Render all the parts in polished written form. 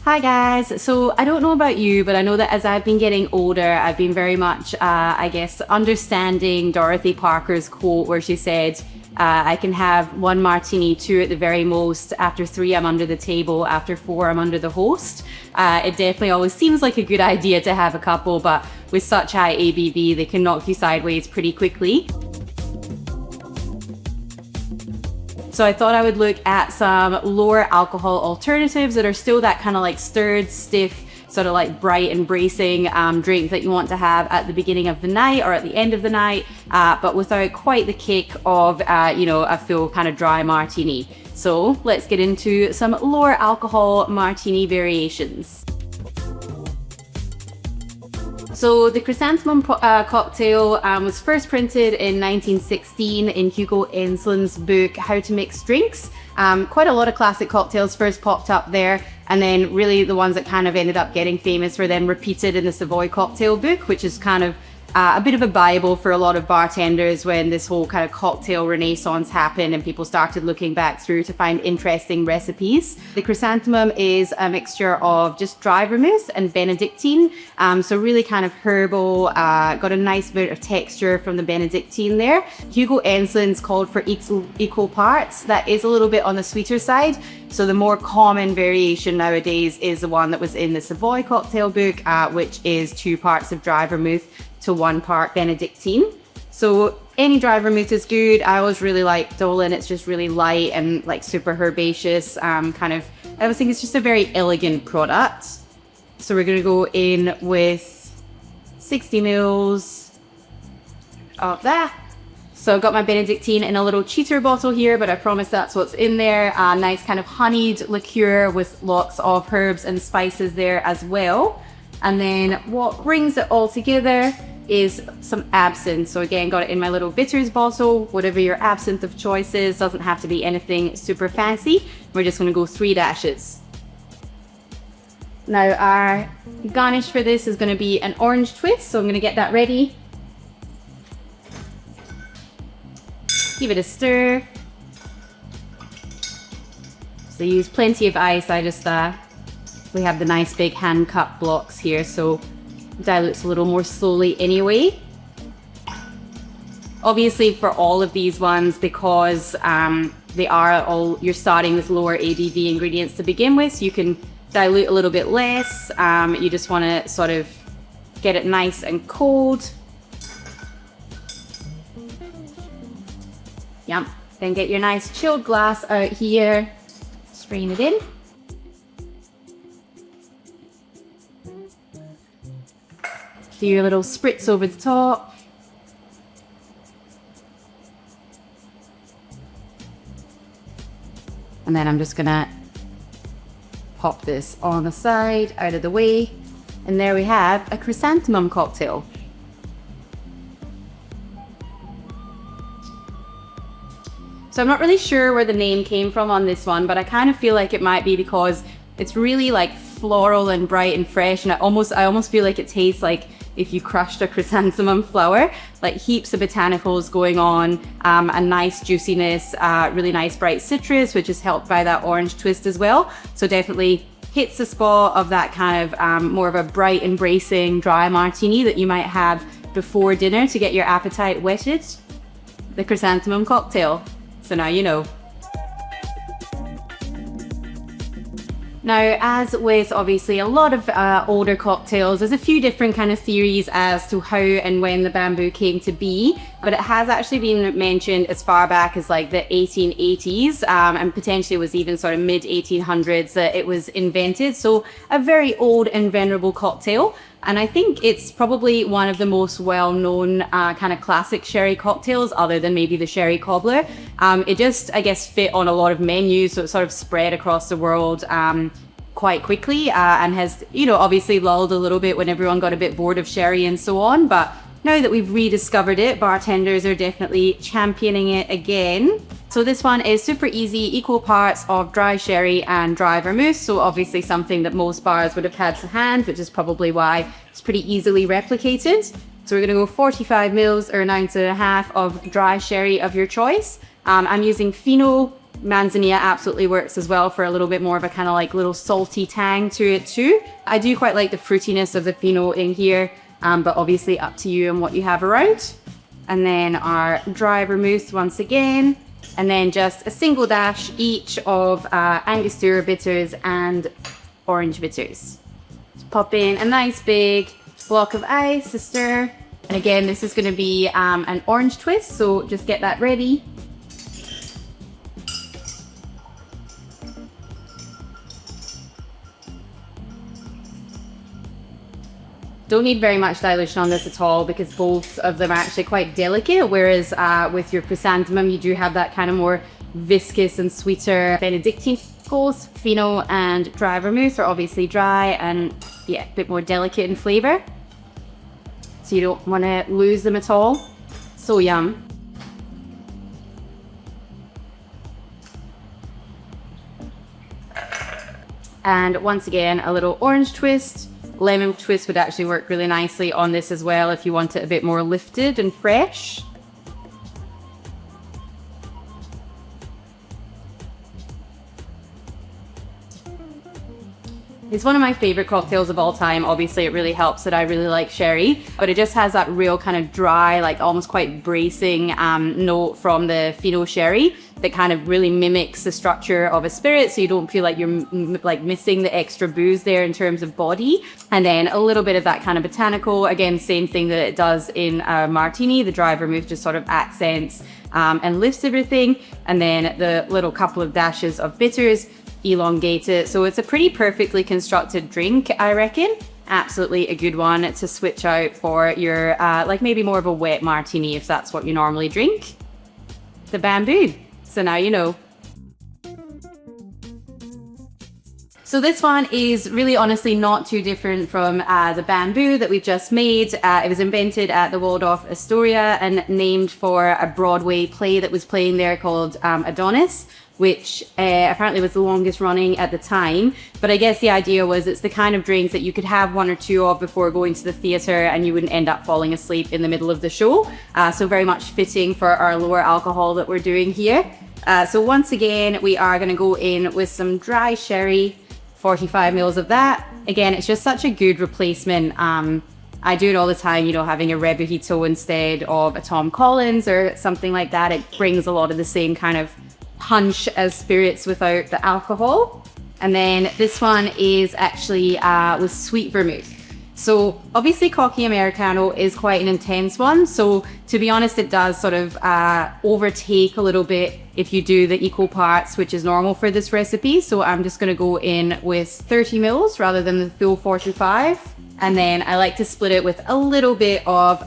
Hi guys, so I don't know about you, but I know that as I've been getting older, I've been very much, I guess, understanding Dorothy Parker's quote where she said, I can have one martini, two at the very most, after three I'm under the table, after four I'm under the host. It definitely always seems like a good idea to have a couple, but with such high ABV, they can knock you sideways pretty quickly. So I thought I would look at some lower alcohol alternatives that are still that kind of like stirred, stiff, sort of like bright and bracing drink that you want to have at the beginning of the night or at the end of the night, but without quite the kick of, a full kind of dry martini. So let's get into some lower alcohol martini variations. So the Chrysanthemum Cocktail was first printed in 1916 in Hugo Enslin's book, How to Mix Drinks. Quite a lot of classic cocktails first popped up there, and then really the ones that kind of ended up getting famous were then repeated in the Savoy Cocktail book, which is kind of a bit of a Bible for a lot of bartenders when this whole kind of cocktail renaissance happened and people started looking back through to find interesting recipes. The chrysanthemum is a mixture of just dry vermouth and Benedictine, so really kind of herbal, got a nice bit of texture from the Benedictine there. Hugo Enslin's called for equal parts. That is a little bit on the sweeter side. So the more common variation nowadays is the one that was in the Savoy Cocktail book, which is 2 parts of dry vermouth to 1 part Benedictine. So any dry vermouth is good. I always really like Dolan. It's just really light and like super herbaceous. I always think it's just a very elegant product. So we're gonna go in with 60 mils of that. So I've got my Benedictine in a little cheater bottle here, but I promise that's what's in there. A nice kind of honeyed liqueur with lots of herbs and spices there as well. And then what brings it all together is some absinthe. So again, got it in my little bitters bottle, whatever your absinthe of choice is, doesn't have to be anything super fancy. We're just gonna go 3 dashes. Now our garnish for this is gonna be an orange twist, so I'm gonna get that ready. Give it a stir. So use plenty of ice. We have the nice big hand cup blocks here, so dilutes a little more slowly anyway. Obviously for all of these ones, because you're starting with lower ABV ingredients to begin with, you can dilute a little bit less. You just want to sort of get it nice and cold. Yep. Then get your nice chilled glass out here, strain it in. Do your little spritz over the top. And then I'm just gonna pop this on the side, out of the way. And there we have a chrysanthemum cocktail. So I'm not really sure where the name came from on this one, but I kind of feel like it might be because it's really like floral and bright and fresh, and I almost feel like it tastes like if you crushed a chrysanthemum flower, like heaps of botanicals going on, a nice juiciness, really nice bright citrus, which is helped by that orange twist as well. So definitely hits the spot of that kind of more of a bright, embracing dry martini that you might have before dinner to get your appetite whetted. The chrysanthemum cocktail. So now you know. Now, as with obviously a lot of older cocktails, there's a few different kind of theories as to how and when the bamboo came to be, but it has actually been mentioned as far back as like the 1880s, and potentially was even sort of mid 1800s that it was invented. So a very old and venerable cocktail. And I think it's probably one of the most well-known kind of classic sherry cocktails, other than maybe the sherry cobbler. It just, I guess, fit on a lot of menus, so it sort of spread across the world quite quickly, and has, obviously lulled a little bit when everyone got a bit bored of sherry and so on. But now that we've rediscovered it, bartenders are definitely championing it again. So this one is super easy, equal parts of dry sherry and dry vermouth. So obviously something that most bars would have had to hand, which is probably why it's pretty easily replicated. So we're gonna go 45 mils or 1.5 ounces of dry sherry of your choice. I'm using fino Manzanilla absolutely works as well for a little bit more of a kind of like little salty tang to it too. I do quite like the fruitiness of the fino in here, but obviously up to you and what you have around. And then our dry vermouth once again, and then just a single dash each of Angostura bitters and orange bitters. Just pop in a nice big block of ice to stir. And again, this is going to be an orange twist, so just get that ready. Don't need very much dilution on this at all because both of them are actually quite delicate, whereas with your chrysanthemum you do have that kind of more viscous and sweeter Benedictine. Both fino and dry vermouth are obviously dry and yeah, a bit more delicate in flavour. So you don't want to lose them at all. So yum. And once again, a little orange twist. Lemon twist would actually work really nicely on this as well if you want it a bit more lifted and fresh. It's one of my favorite cocktails of all time. Obviously, it really helps that I really like sherry, but it just has that real kind of dry, like almost quite bracing note from the fino sherry that kind of really mimics the structure of a spirit, so you don't feel like you're like missing the extra booze there in terms of body. And then a little bit of that kind of botanical, again, same thing that it does in Martini. The dry vermouth just sort of accents and lifts everything. And then the little couple of dashes of bitters elongate it. So it's a pretty perfectly constructed drink, I reckon. Absolutely a good one to switch out for your like maybe more of a wet martini if that's what you normally drink. The bamboo. So now you know. So this one is really honestly not too different from the bamboo that we've just made. It was invented at the Waldorf Astoria and named for a Broadway play that was playing there called Adonis, which apparently was the longest running at the time. But I guess the idea was it's the kind of drinks that you could have one or two of before going to the theatre and you wouldn't end up falling asleep in the middle of the show. So very much fitting for our lower alcohol that we're doing here. So once again, we are going to go in with some dry sherry, 45 mils of that. Again, it's just such a good replacement. I do it all the time, you know, having a Rebujito instead of a Tom Collins or something like that. It brings a lot of the same kind of punch as spirits without the alcohol. And then this one is actually with sweet vermouth. So obviously Cocky Americano is quite an intense one. So to be honest, it does sort of overtake a little bit if you do the equal parts, which is normal for this recipe. So I'm just gonna go in with 30 mils rather than the full 45. And then I like to split it with a little bit of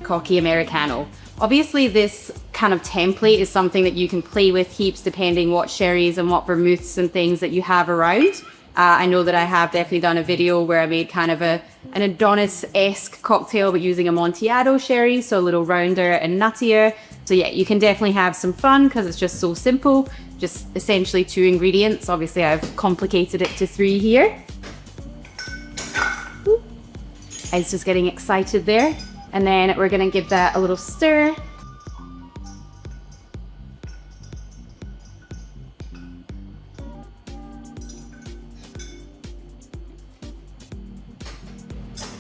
Cocky Americano. Obviously this kind of template is something that you can play with heaps depending what sherries and what vermouths and things that you have around. I know that I have definitely done a video where I made kind of an Adonis-esque cocktail but using Amontillado sherry, so a little rounder and nuttier. So yeah, you can definitely have some fun because it's just so simple. Just essentially 2 ingredients. Obviously I've complicated it to 3 here. I was just getting excited there. And then we're gonna give that a little stir.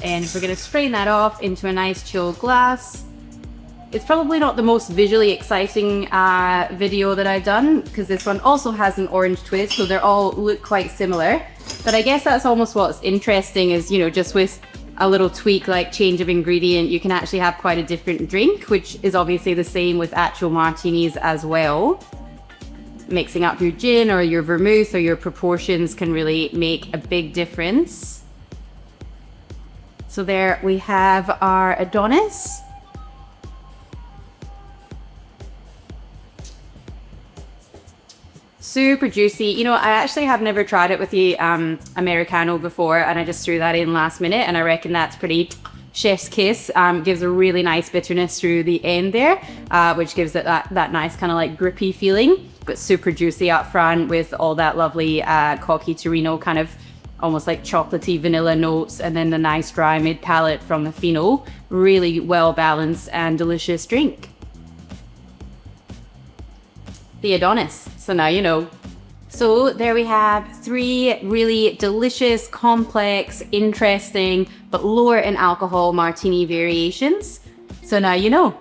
And we're gonna strain that off into a nice chilled glass. It's probably not the most visually exciting video that I've done because this one also has an orange twist, so they all look quite similar. But I guess that's almost what's interesting is, you know, just with a little tweak like change of ingredient, you can actually have quite a different drink, which is obviously the same with actual martinis as well. Mixing up your gin or your vermouth or your proportions can really make a big difference. So there we have our Adonis. Super juicy. You know, I actually have never tried it with the Americano before, and I just threw that in last minute, and I reckon that's pretty chef's kiss. Gives a really nice bitterness through the end there, which gives it that nice kind of like grippy feeling, but super juicy up front with all that lovely Cocky Torino kind of almost like chocolatey vanilla notes, and then the nice dry mid palate from the fino. Really well balanced and delicious drink. the Adonis. So now you know. So there we have 3 really delicious, complex, interesting, but lower in alcohol martini variations. So now you know.